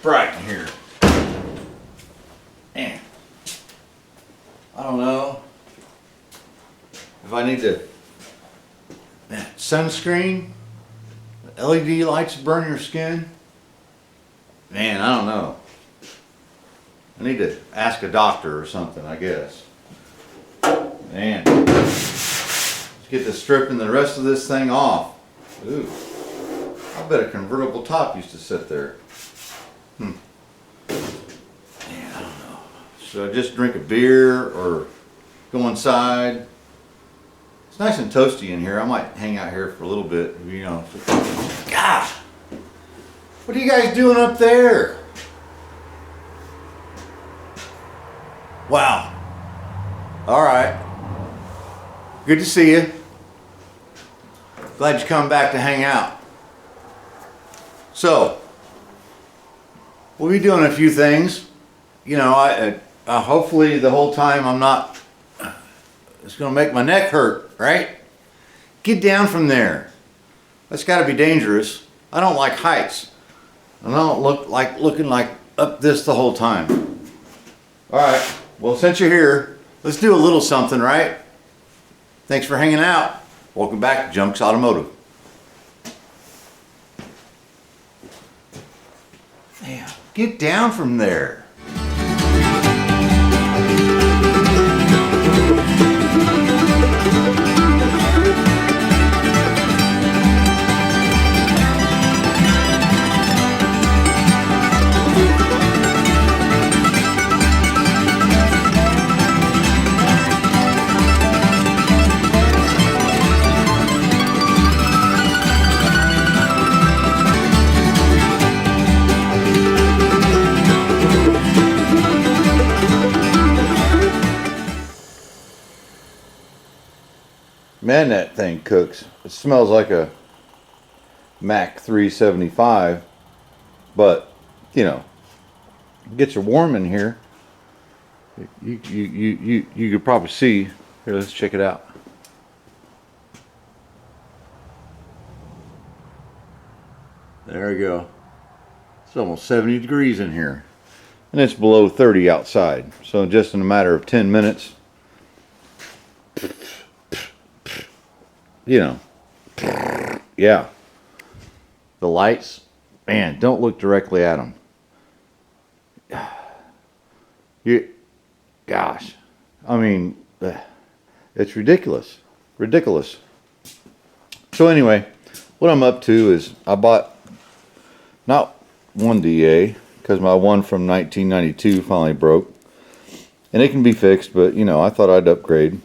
bright in here. Man, I don't know if I need to. Man, sunscreen, LED lights burn your skin. Man, I don't know. I need to ask a doctor or something, I guess. Man, let's get the strip and the rest of this thing off. Ooh, I bet a convertible top used to sit there. Man, I don't know. Should I just drink a beer or go inside? It's nice and toasty in here. I might hang out here for a little bit, you know. God, what are you guys doing up there? Wow. All right. Good to see you. Glad you come back to hang out. So, we'll be doing a few things. You know, I hopefully the whole time I'm not, it's gonna make my neck hurt, right? Get down from there. That's gotta be dangerous. I don't like heights. I don't looking like up this the whole time. All right, well, since you're here, let's do a little something, right? Thanks for hanging out. Welcome back to Junks Automotive. Damn, get down from there. Man, that thing cooks. It smells like a Mac 375, but you know, it gets you warm in here. You could probably see. Here, let's check it out. There we go. It's almost 70 degrees in here, and it's below 30 outside. So just in a matter of 10 minutes. You know, yeah. The lights, man, don't look directly at them. Gosh, I mean, it's ridiculous, ridiculous. So anyway, what I'm up to is I bought not one DA because my one from 1992 finally broke, and it can be fixed, but you know, I thought I'd upgrade.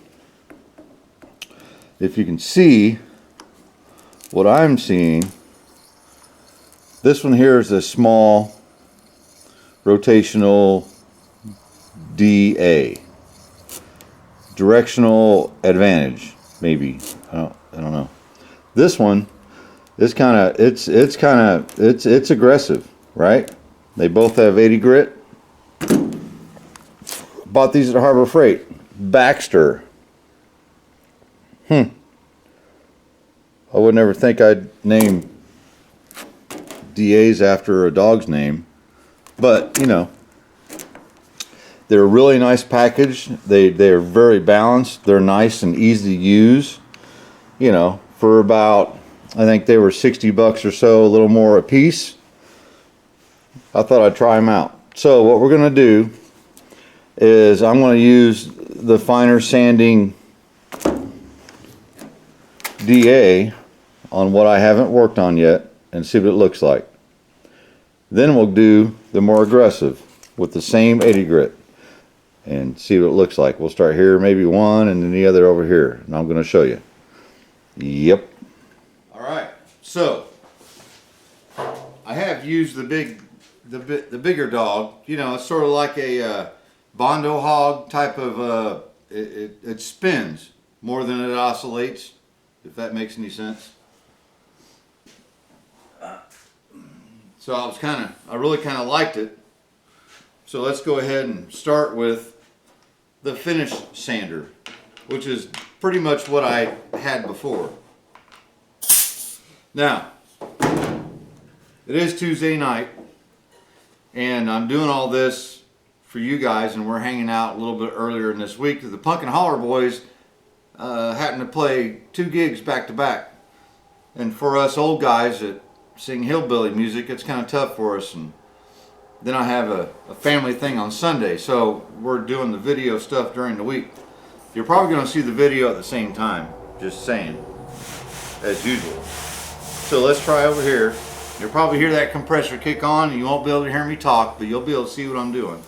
If you can see what I'm seeing, this one here is a small rotational DA, directional advantage, maybe. I don't know. This one is it's aggressive, right? They both have 80 grit. Bought these at Harbor Freight. Baxter. I would never think I'd name DAs after a dog's name, but you know, they're a really nice package. They're very balanced. They're nice and easy to use. You know, for about, I think they were $60 or so, a little more a piece. I thought I'd try them out. So what we're gonna do is I'm gonna use the finer sanding DA on what I haven't worked on yet and see what it looks like. Then we'll do the more aggressive with the same 80 grit and see what it looks like. We'll start here, maybe one, and then the other over here, and I'm going to show you. Yep. All right. So I have used the bigger dog. You know, it's sort of like a Bondo hog type of. It spins more than it oscillates. If that makes any sense. So I really kind of liked it. So let's go ahead and start with the finish sander, which is pretty much what I had before. Now, it is Tuesday night, And I'm doing all this for you guys, and we're hanging out a little bit earlier in this week. The Punk and Holler Boys happened to play 2 gigs back to back. And for us old guys that sing hillbilly music, it's kind of tough for us. And then I have a family thing on Sunday, so we're doing the video stuff during the week. You're probably going to see the video at the same time, just saying, as usual. So let's try over here. You'll probably hear that compressor kick on, and you won't be able to hear me talk, but you'll be able to see what I'm doing.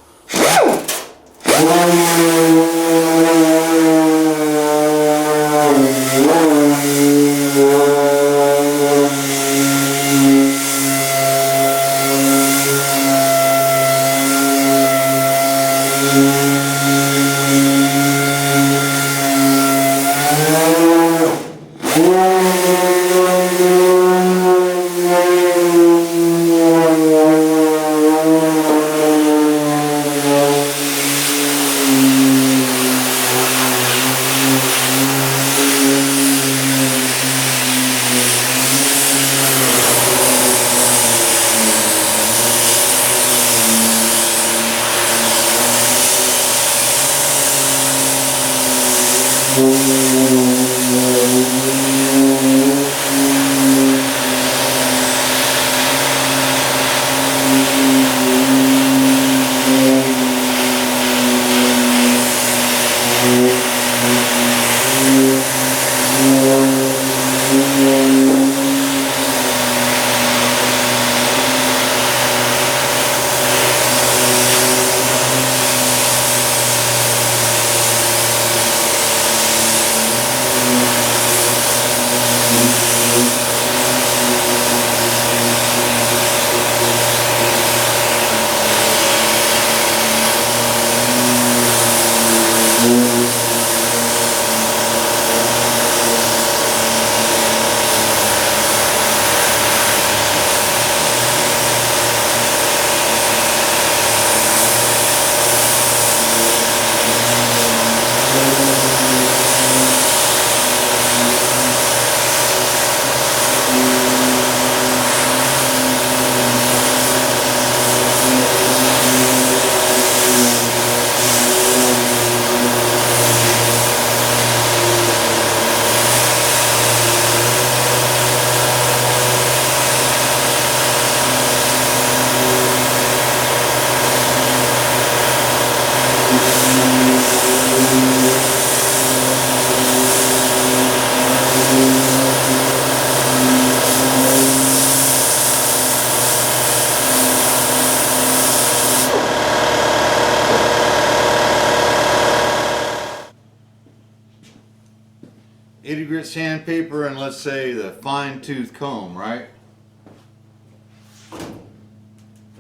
Grit sandpaper and let's say the fine tooth comb, right?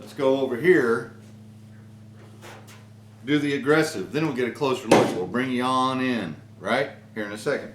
Let's go over here, do the aggressive, then we'll get a closer look. We'll bring you on in, right? Here in a second.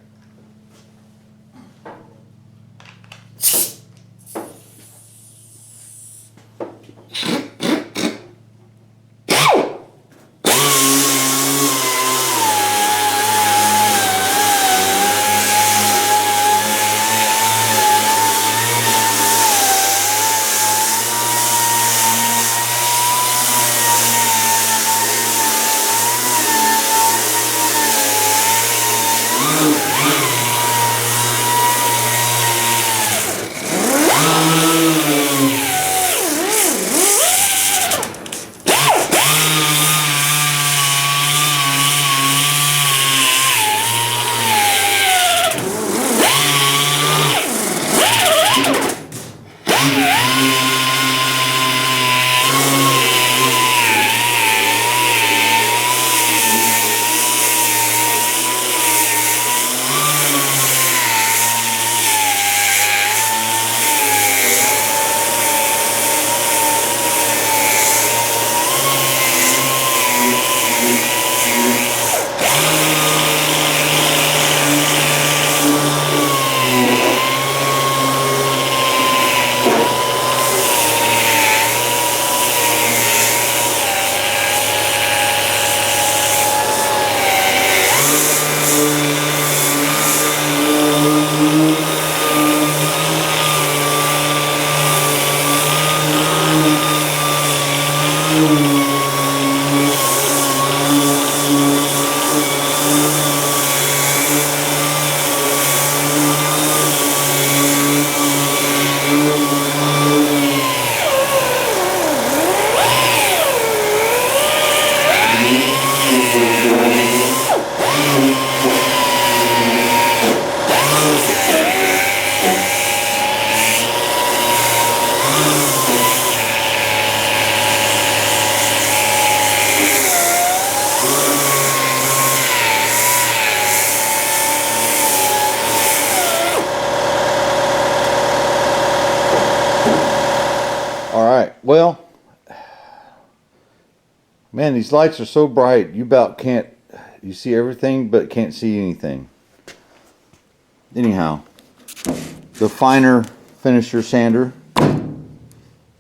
well, man, these lights are so bright, you about can't, you see everything but can't see anything. Anyhow, the finer finisher sander,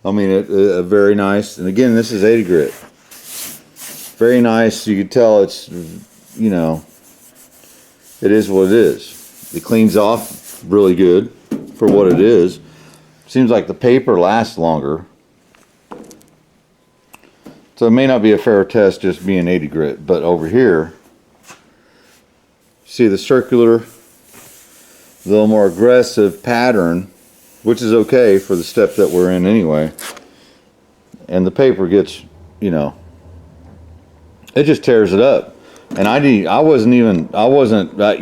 I mean, very nice. And again, this is 80 grit. Very nice. You can tell it's, you know, it is what it is. It cleans off really good for what it is. Seems like the paper lasts longer. So it may not be a fair test just being 80 grit, but over here, see the circular, a little more aggressive pattern, which is okay for the step that we're in anyway. And the paper gets, you know, it just tears it up. And I wasn't, you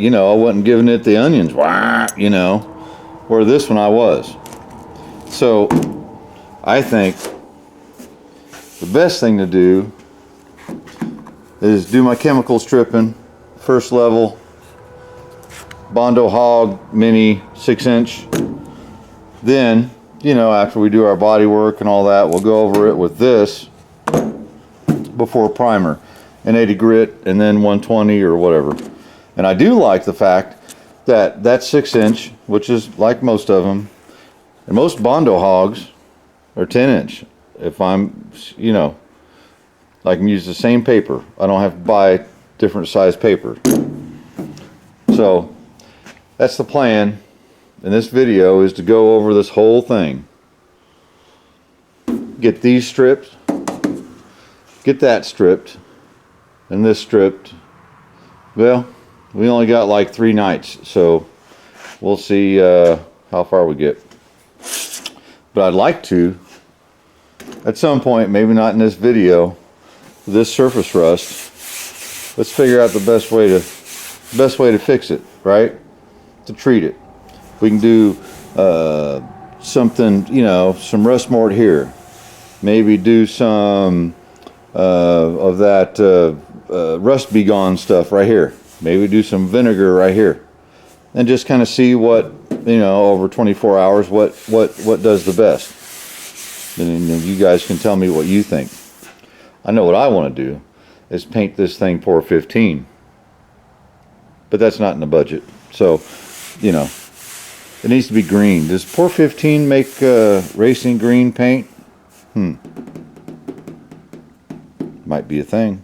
know, I wasn't giving it the onions, you know, where this one I was. So I think the best thing to do is do my chemical stripping, first level, Bondo Hog Mini 6-inch. Then, you know, after we do our body work and all that, we'll go over it with this before primer and 80 grit and then 120 or whatever. And I do like the fact that that 6-inch, which is like most of them, and most Bondo Hogs are 10-inch. If I'm, you know, I can use the same paper. I don't have to buy different size paper. So that's the plan in this video, is to go over this whole thing. Get these stripped, get that stripped, and this stripped. Well, we only got like 3 nights, so we'll see how far we get. But I'd like to, at some point, maybe not in this video, this surface rust, let's figure out the best way to fix it, right? To treat it. We can do something, you know, some rust mort here. Maybe do some of that rust be gone stuff right here. Maybe do some vinegar right here, and just kind of see what, you know, over 24 hours, what does the best. And you guys can tell me what you think. I know what I want to do is paint this thing pour 15, but that's not in the budget. So, you know, it needs to be green. Does pour 15 make racing green paint? Might be a thing.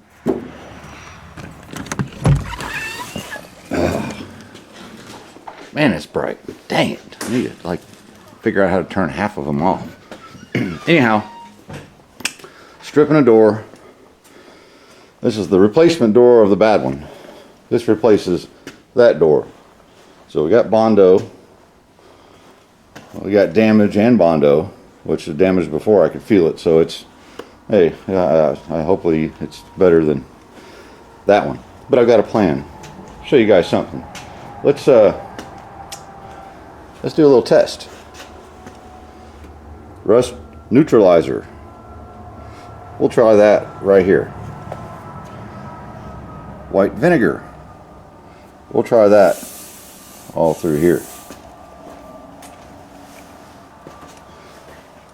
Man, it's bright. Dang it. I need to, like, figure out how to turn half of them off. Anyhow, stripping a door. This is the replacement door of the bad one. This replaces that door. So we got Bondo. We got damage and Bondo, which was damaged before I could feel it. So it's, hey, hopefully it's better than that one. But I've got a plan. Show you guys something. Let's do a little test. Rust neutralizer. We'll try that right here. White vinegar. We'll try that all through here.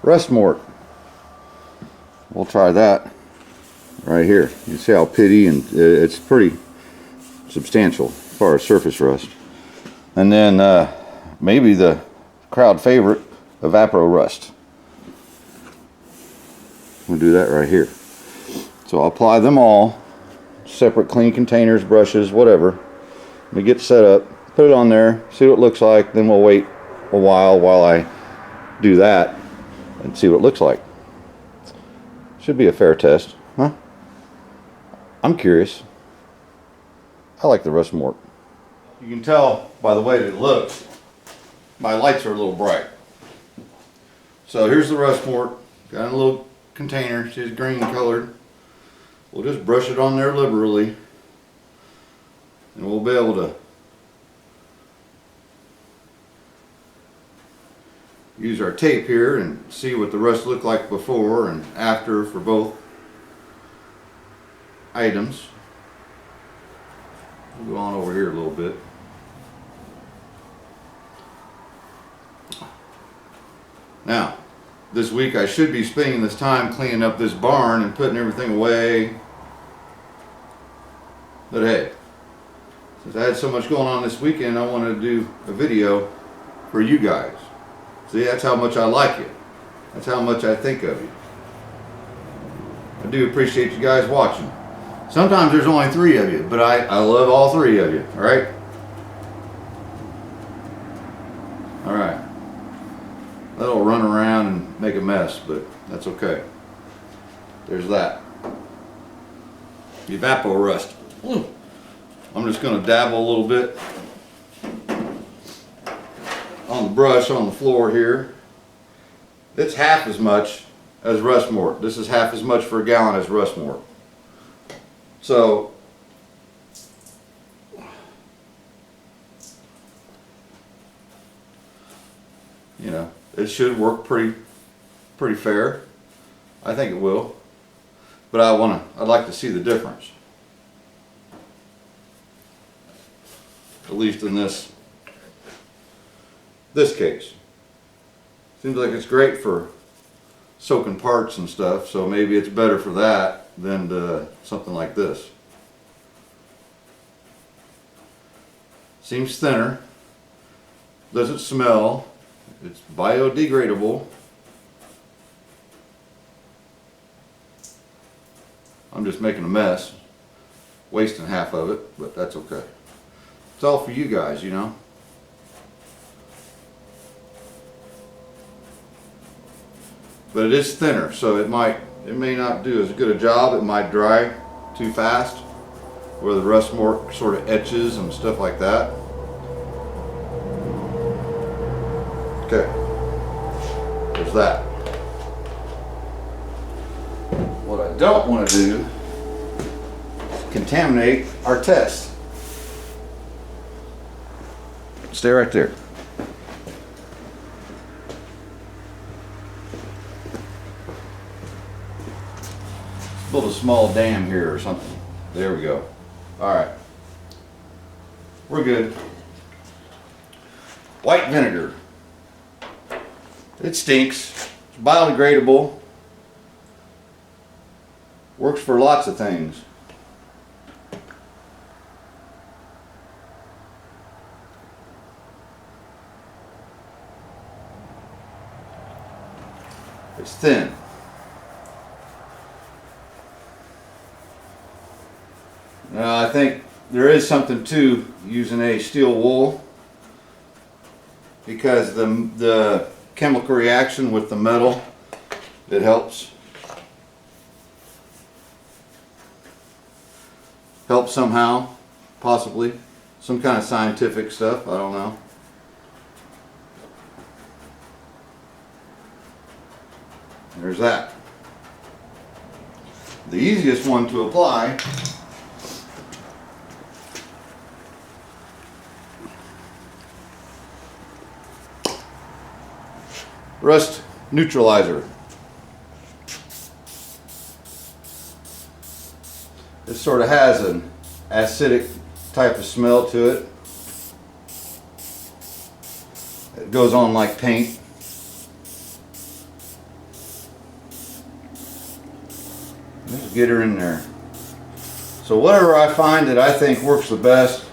Rust mort. We'll try that right here. You see how pitty, and it's pretty substantial as far as surface rust. And then maybe the crowd favorite, evapro rust. We'll do that right here. So I'll apply them all, separate clean containers, brushes, whatever. We get set up, put it on there, see what it looks like, then we'll wait a while I do that and see what it looks like. Should be a fair test, huh? I'm curious. I like the rust mort. You can tell by the way that it looks, my lights are a little bright. So here's the rust mort, got in a little container, she's green colored. We'll just brush it on there liberally, and we'll be able to use our tape here and see what the rust looked like before and after for both items. We'll go on over here a little bit. Now, this week I should be spending this time cleaning up this barn and putting everything away. But hey, since I had so much going on this weekend, I wanted to do a video for you guys. See, that's how much I like you. That's how much I think of you. I do appreciate you guys watching. Sometimes there's only 3 of you, but I love all 3 of you, alright? Alright. That'll run around and make a mess, but that's okay. There's that. Evapo rust. I'm just going to dabble a little bit on the brush on the floor here. It's half as much as rust mort. This is half as much for a gallon as rust mort. So you know, it should work pretty fair. I think it will. But I'd like to see the difference. At least in this case. Seems like it's great for soaking parts and stuff, so maybe it's better for that than something like this. Seems thinner. Doesn't smell. It's biodegradable. I'm just making a mess, wasting half of it, but that's okay. It's all for you guys, you know. But it is thinner, so it may not do as good a job. It might dry too fast, where the rust mort sort of etches and stuff like that. Okay, there's that. What I don't want to do is contaminate our test. Stay right there. Build a small dam here or something. There we go. Alright. We're good. White vinegar. It stinks. It's biodegradable. Works for lots of things. It's thin. Now I think there is something to using a steel wool, because the chemical reaction with the metal, it helps somehow, possibly some kind of scientific stuff, I don't know. There's that. The easiest one to apply rust neutralizer. It sort of has an acidic type of smell to it. It goes on like paint. Just get her in there. So whatever I find that I think works the best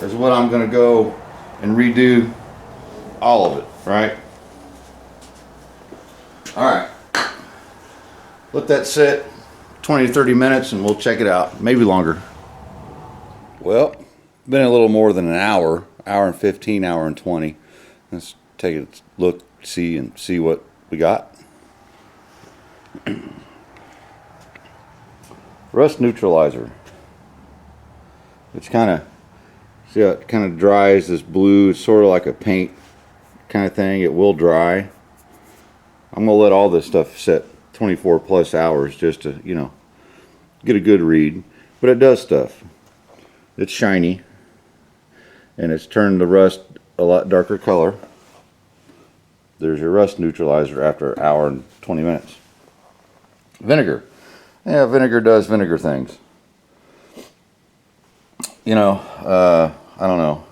is what I'm going to go and redo all of it, right? Alright, let that sit 20 to 30 minutes and we'll check it out, maybe longer. Well, been a little more than an hour, hour and 15, hour and 20. Let's take a look, see what we got. Rust neutralizer. It's kind of, see how it kind of dries this blue, it's sort of like a paint kind of thing. It will dry. I'm going to let all this stuff set 24 plus hours just to, you know, get a good read. But it does stuff. It's shiny. And it's turned the rust a lot darker color. There's your rust neutralizer after an hour and 20 minutes. Vinegar. Yeah, vinegar does vinegar things. You know, I don't know.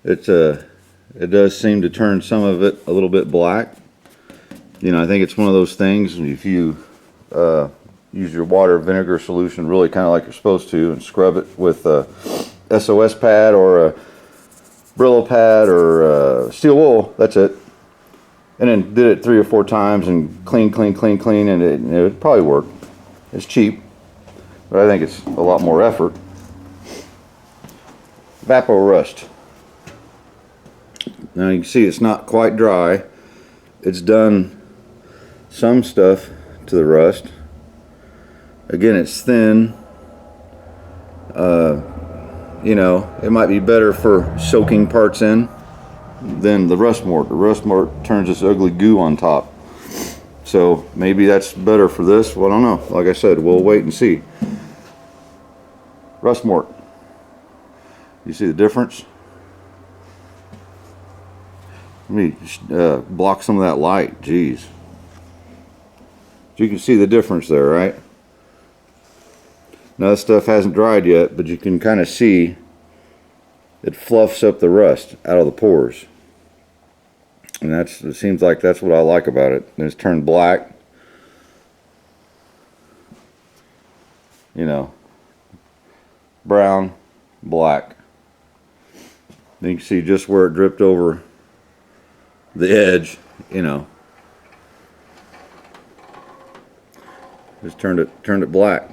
It does seem to turn some of it a little bit black, You know, I think it's one of those things, if you use your water vinegar solution really kind of like you're supposed to and scrub it with a SOS pad or a Brillo pad or steel wool, that's it. And then did it 3 or 4 times and clean, and it would probably work. It's cheap, but I think it's a lot more effort. Vapor rust. Now you can see it's not quite dry. It's done some stuff to the rust. Again, it's thin. You know, it might be better for soaking parts in than the rust mort. The rust mort turns this ugly goo on top. So maybe that's better for this. Well, I don't know. Like I said, we'll wait and see. Rust mort. You see the difference? Let me block some of that light. Jeez. You can see the difference there, right? Now this stuff hasn't dried yet, but you can kind of see it fluffs up the rust out of the pores. And it seems like that's what I like about it. And it's turned black. You know, brown, black. Then you can see just where it dripped over the edge, you know. Just turned it black.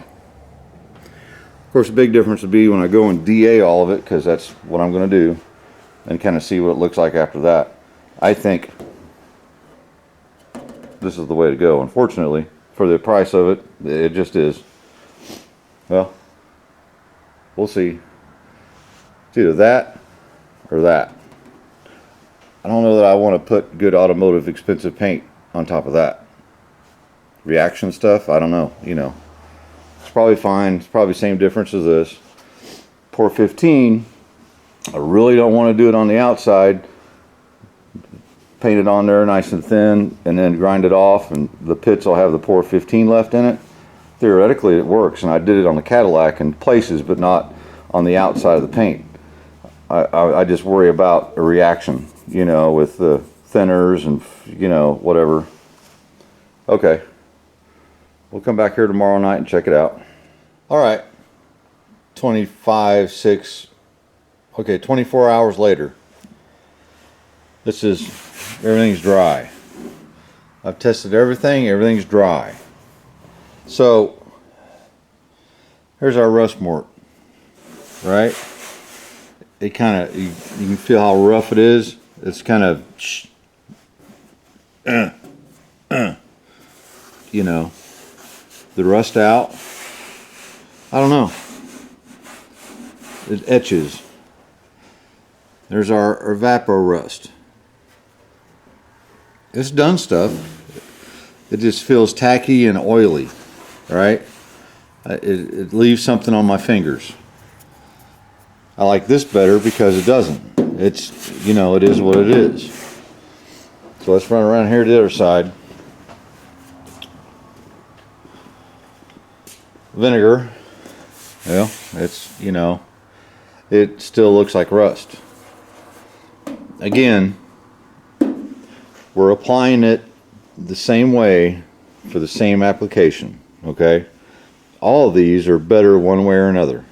Of course, the big difference would be when I go and DA all of it, because that's what I'm going to do, and kind of see what it looks like after that. I think this is the way to go. Unfortunately, for the price of it, it just is. Well, we'll see. It's either that or that. I don't know that I want to put good automotive expensive paint on top of that. Reaction stuff, I don't know, you know. It's probably fine. It's probably the same difference as this. Pour 15, I really don't want to do it on the outside. Paint it on there nice and thin and then grind it off, and the pits will have the pour 15 left in it. Theoretically it works, and I did it on the Cadillac in places, but not on the outside of the paint. I just worry about a reaction, you know, with the thinners and, you know, whatever. Okay. We'll come back here tomorrow night and check it out. All right. 24 hours later. Everything's dry. I've tested everything, everything's dry. So, here's our rust mort, right? It kind of, you can feel how rough it is. It's kind of, you know, the rust out. I don't know. It etches. There's our vapor rust. It's done stuff. It just feels tacky and oily, right? It leaves something on my fingers. I like this better because it doesn't. It's, you know, it is what it is. So let's run around here to the other side. Vinegar. Well, it's, you know, it still looks like rust. Again, we're applying it the same way for the same application, okay? All of these are better one way or another,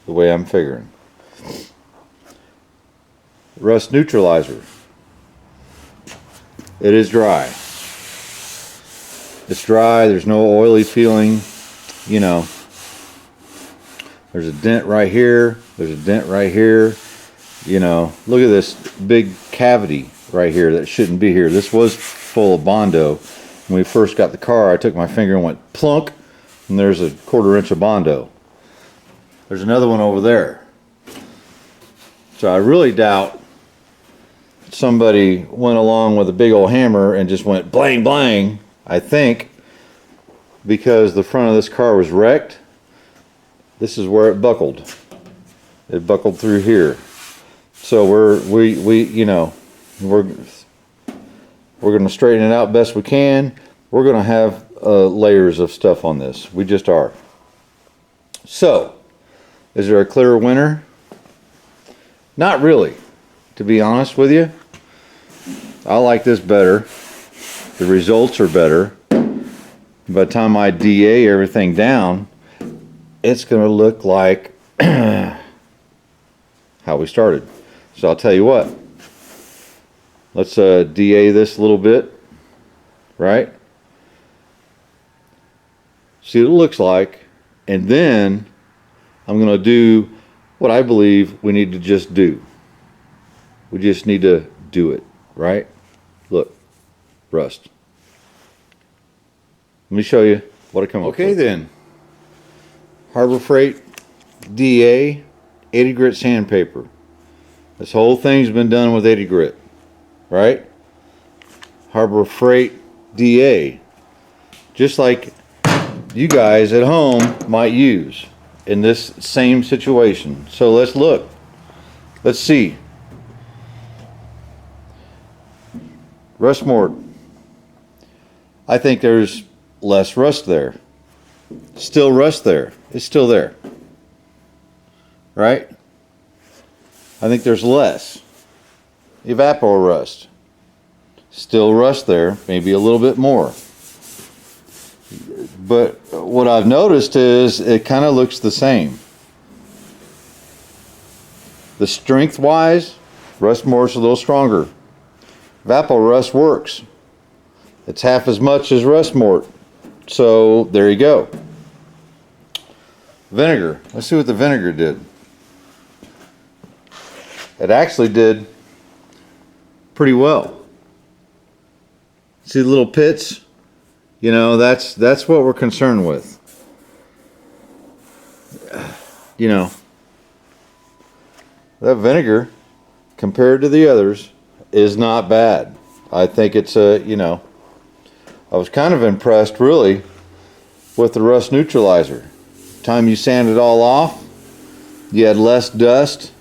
the way I'm figuring. Rust neutralizer. It is dry. It's dry, there's no oily feeling, you know. There's a dent right here, there's a dent right here, you know. Look at this big cavity right here that shouldn't be here. This was full of Bondo. When we first got the car, I took my finger and went plunk, and there's a 1/4 inch of Bondo. There's another one over there. So I really doubt somebody went along with a big old hammer and just went blang blang. I think because the front of this car was wrecked, this is where it buckled. It buckled through here. So we you know, we're going to straighten it out best we can. We're going to have layers of stuff on this. We just are. So, is there a clear winner? Not really, to be honest with you. I like this better. The results are better. By the time I DA everything down, it's going to look like how we started. So I'll tell you what. Let's DA this a little bit, right? See what it looks like. And then I'm going to do what I believe we need to just do. We just need to do it, right? Look, rust. Let me show you what I come up with. Okay then. Harbor Freight DA 80 grit sandpaper. This whole thing's been done with 80 grit, right? Harbor Freight DA. Just like you guys at home might use in this same situation. So let's look. Let's see. Rust mort. I think there's less rust there. Still rust there. It's still there. Right? I think there's less. Evapor rust. Still rust there. Maybe a little bit more. But what I've noticed is it kind of looks the same. The strength wise, rust mort's a little stronger. Evapor rust works. It's half as much as rust mort. So there you go. Vinegar. Let's see what the vinegar did. It actually did pretty well. See the little pits? You know, that's what we're concerned with. You know, that vinegar compared to the others is not bad. I think it's you know, I was kind of impressed really with the rust neutralizer. Time you sand it all off, you had less dust.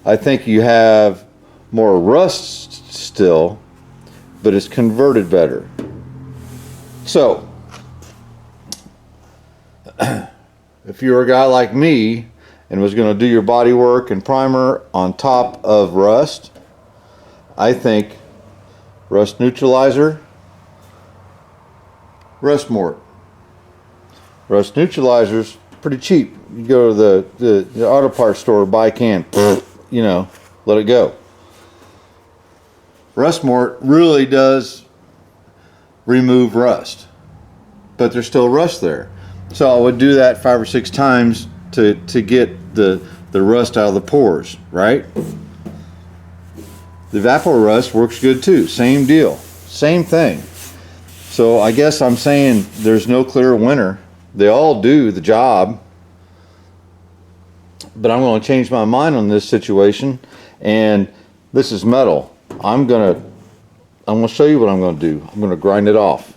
I think you have more rust still, but it's converted better. So, if you're a guy like me and was going to do your body work and primer on top of rust, I think rust neutralizer, rust mort. Rust neutralizer's pretty cheap. You go to the auto parts store, buy a can, you know, let it go. Rust mort really does remove rust, but there's still rust there. So I would do that 5 or 6 times to get the rust out of the pores, right? The vapor rust works good too. Same deal, same thing. So I guess I'm saying there's no clear winner. They all do the job, but I'm going to change my mind on this situation. And this is metal. I'm going to show you what I'm going to do. I'm going to grind it off.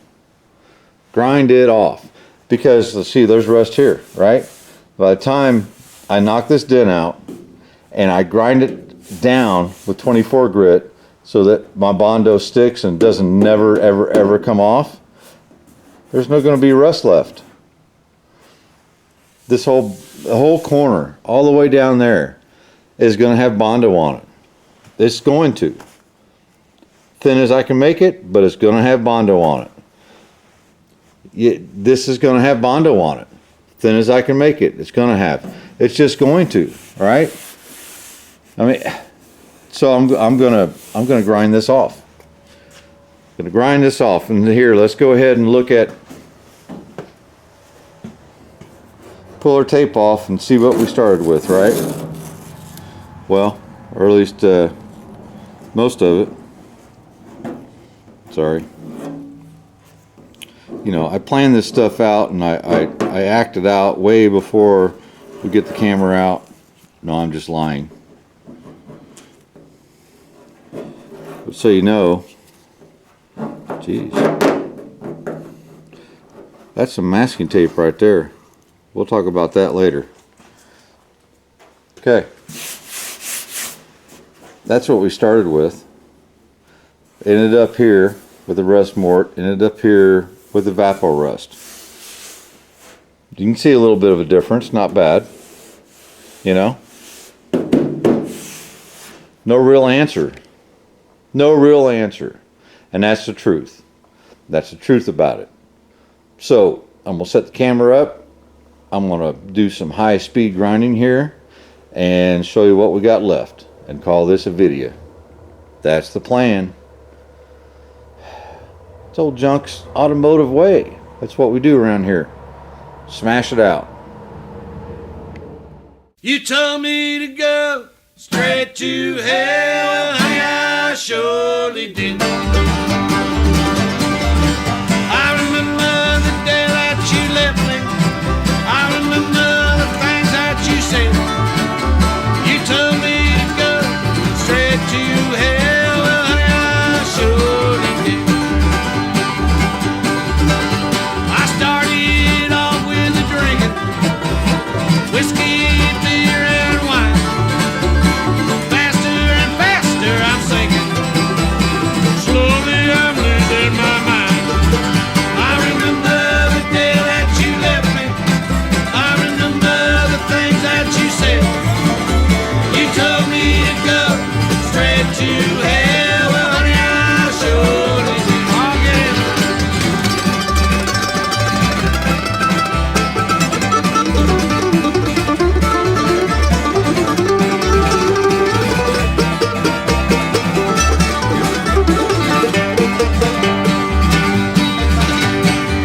Grind it off. Because, let's see, there's rust here, right? By the time I knock this dent out and I grind it down with 24 grit so that my Bondo sticks and doesn't never, ever, ever come off, there's not going to be rust left. The whole corner, all the way down there, is going to have Bondo on it. It's going to. Thin as I can make it, but it's going to have Bondo on it. This is going to have Bondo on it. Thin as I can make it, it's going to have. It's just going to, all right? I mean, so I'm gonna grind this off. I'm gonna grind this off. And here, let's go ahead and look at, pull our tape off and see what we started with, right? Well, or at least most of it. Sorry. You know, I planned this stuff out and I acted out way before we get the camera out. No, I'm just lying. But so you know, geez, that's some masking tape right there. We'll talk about that later. Okay, that's what we started with. Ended up here with the rust mort, ended up here with the vapor rust. You can see a little bit of a difference, not bad. You know? No real answer. No real answer. And that's the truth. That's the truth about it. So I'm gonna set the camera up. I'm gonna do some high speed grinding here and show you what we got left and call this a video. That's the plan. It's old Junk's Automotive way. That's what we do around here. Smash it out. You told me to go straight to hell, honey, I surely did. I remember the day that you left me. I remember the things that you said. You told me to go straight to hell, honey, I surely did. I started off with the drinking, whiskey, beer, and wine. Faster and faster I'm sinking. Slowly I'm losing my mind. I remember the day that you left me. I remember the things that you said. You told me to go straight to hell. Well, honey, I surely did. I'll get it.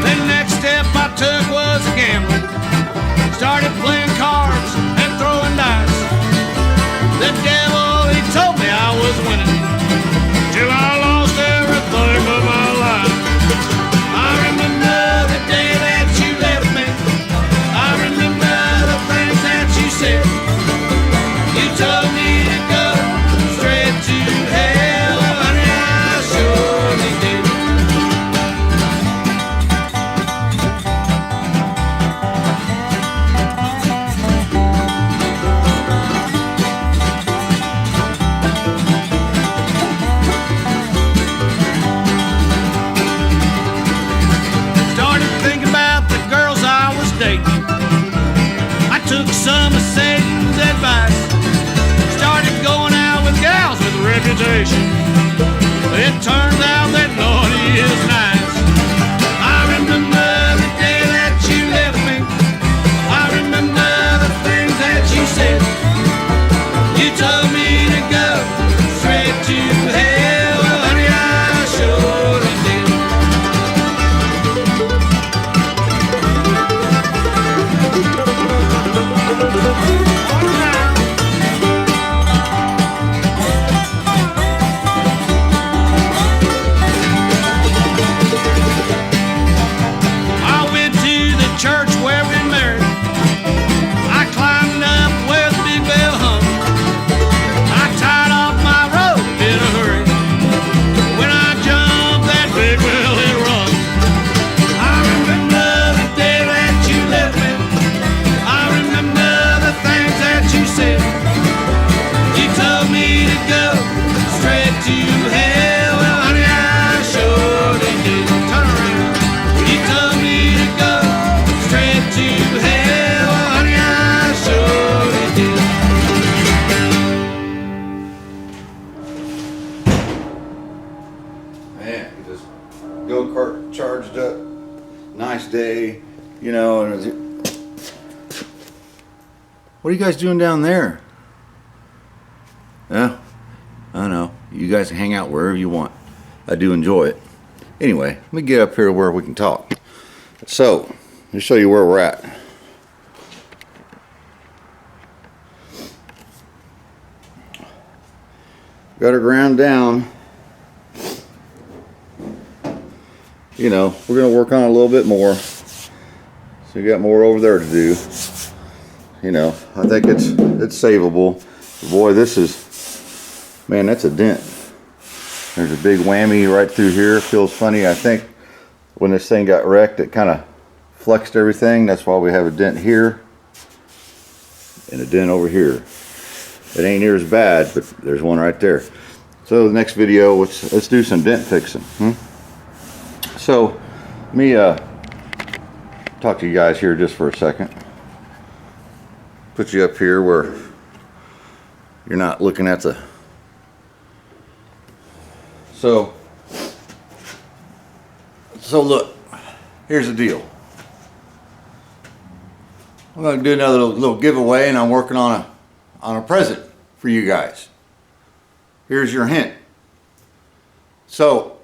The next step I took was gambling. Started playing cards and throwing dice. The devil, he told me I was winning, till I lost everything of my life. I remember the day that you left me. I remember the things that you said. You told me to go straight to hell. Well, honey, I surely did. Started thinking about the girls I was dating. I took some of Satan's advice. Started going out with gals with a reputation. It turns out that naughty is nice. I remember the day that you left me. I remember the things that you said. You told me to go straight to hell. Well, honey, I surely did. I went to the church where we married. I climbed up where the big bell hung. I tied off my rope in a hurry. When I jumped, that big bell it rung. I remember the day that you left me. I remember the things that you said. You told me to go straight to hell. Well, honey, I surely did. Turn around. You told me to go straight to hell. Well, honey, I surely did. Man, get this go-kart charged up. Nice day, you know. And what are you guys doing down there? Yeah, I know. You guys can hang out wherever you want. I do enjoy it. Anyway, let me get up here where we can talk. So, let me show you where we're at. Got her ground down. You know, we're going to work on it a little bit more. So you got more over there to do. You know, I think it's savable. Boy, this is, man, that's a dent. There's a big whammy right through here. Feels funny. I think when this thing got wrecked, it kind of flexed everything. That's why we have a dent here and a dent over here. It ain't near as bad, but there's one right there. So the next video, let's do some dent fixing. So let me talk to you guys here just for a second. Put you up here where you're not looking at the. So So look, here's the deal. I'm going to do another little giveaway, and I'm working on a present for you guys. Here's your hint. So,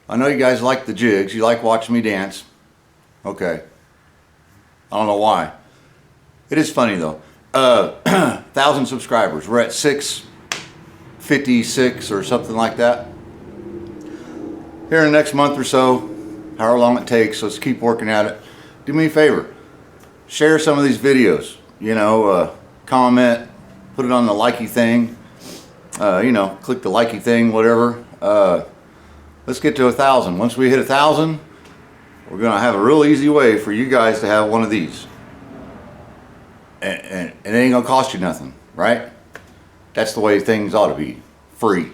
I know you guys like the jigs. You like watching me dance. Okay. I don't know why. It is funny though. 1,000 subscribers. We're at 656 or something like that. Here in the next month or so, however long it takes, let's keep working at it. Do me a favor. Share some of these videos. You know, comment, put it on the likey thing. You know, click the likey thing, whatever. Let's get to 1,000. Once we hit 1,000, we're gonna have a real easy way for you guys to have one of these, and it ain't gonna cost you nothing, right? That's the way things ought to be, free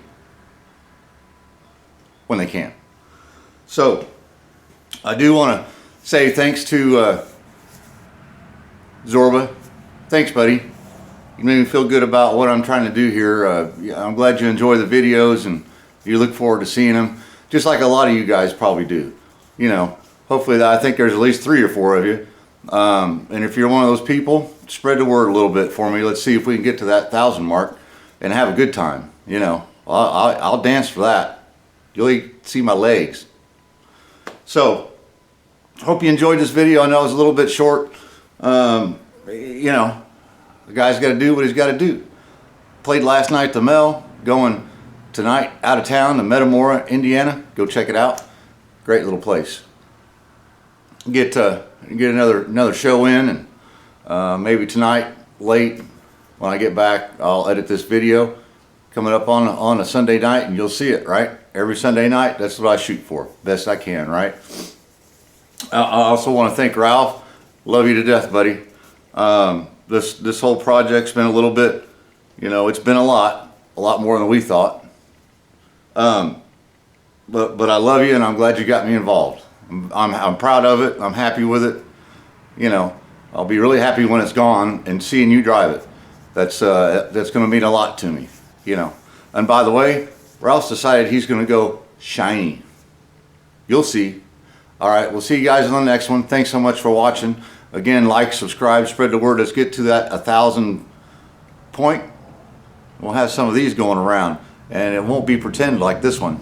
when they can. So I do want to say thanks to Zorba. Thanks, buddy. You made me feel good about what I'm trying to do here. I'm glad you enjoy the videos and you look forward to seeing them, just like a lot of you guys probably do. You know, hopefully I think there's at least 3 or 4 of you. And if you're one of those people, spread the word a little bit for me. Let's see if we can get to that 1,000 mark and have a good time. You know, I'll dance for that. You'll see my legs. So, hope you enjoyed this video. I know it's a little bit short. You know, the guy's got to do what he's got to do. Played last night at the Mel, going tonight out of town to Metamora, Indiana. Go check it out. Great little place. Get another show in, and maybe tonight late when I get back, I'll edit this video coming up on a Sunday night, and you'll see it, right? Every Sunday night, that's what I shoot for, best I can, right? I also want to thank Ralph. Love you to death, buddy. This whole project's been a little bit, you know, it's been a lot more than we thought. But I love you, and I'm glad you got me involved. I'm proud of it. I'm happy with it. You know, I'll be really happy when it's gone and seeing you drive it. That's going to mean a lot to me. You know. And by the way, Ralph's decided he's going to go shiny. You'll see. All right, we'll see you guys on the next one. Thanks so much for watching. Again, like, subscribe, spread the word. Let's get to that 1,000 point. We'll have some of these going around, and it won't be pretend like this one.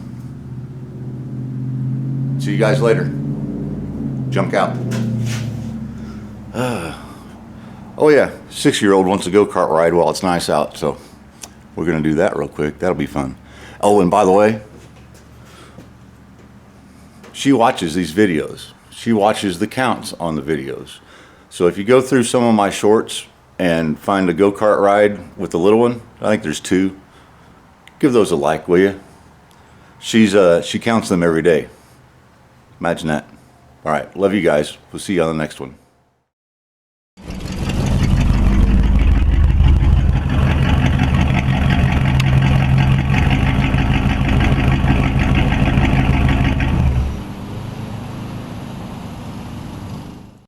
See you guys later. Junk out. Oh yeah, 6-year-old wants a go-kart ride while it's nice out, so we're gonna do that real quick. That'll be fun. Oh, and by the way, she watches these videos. She watches the counts on the videos. So if you go through some of my shorts and find a go-kart ride with the little one, I think there's 2. Give those a like, will you? She counts them every day. Imagine that. All right, love you guys. We'll see you on the next one.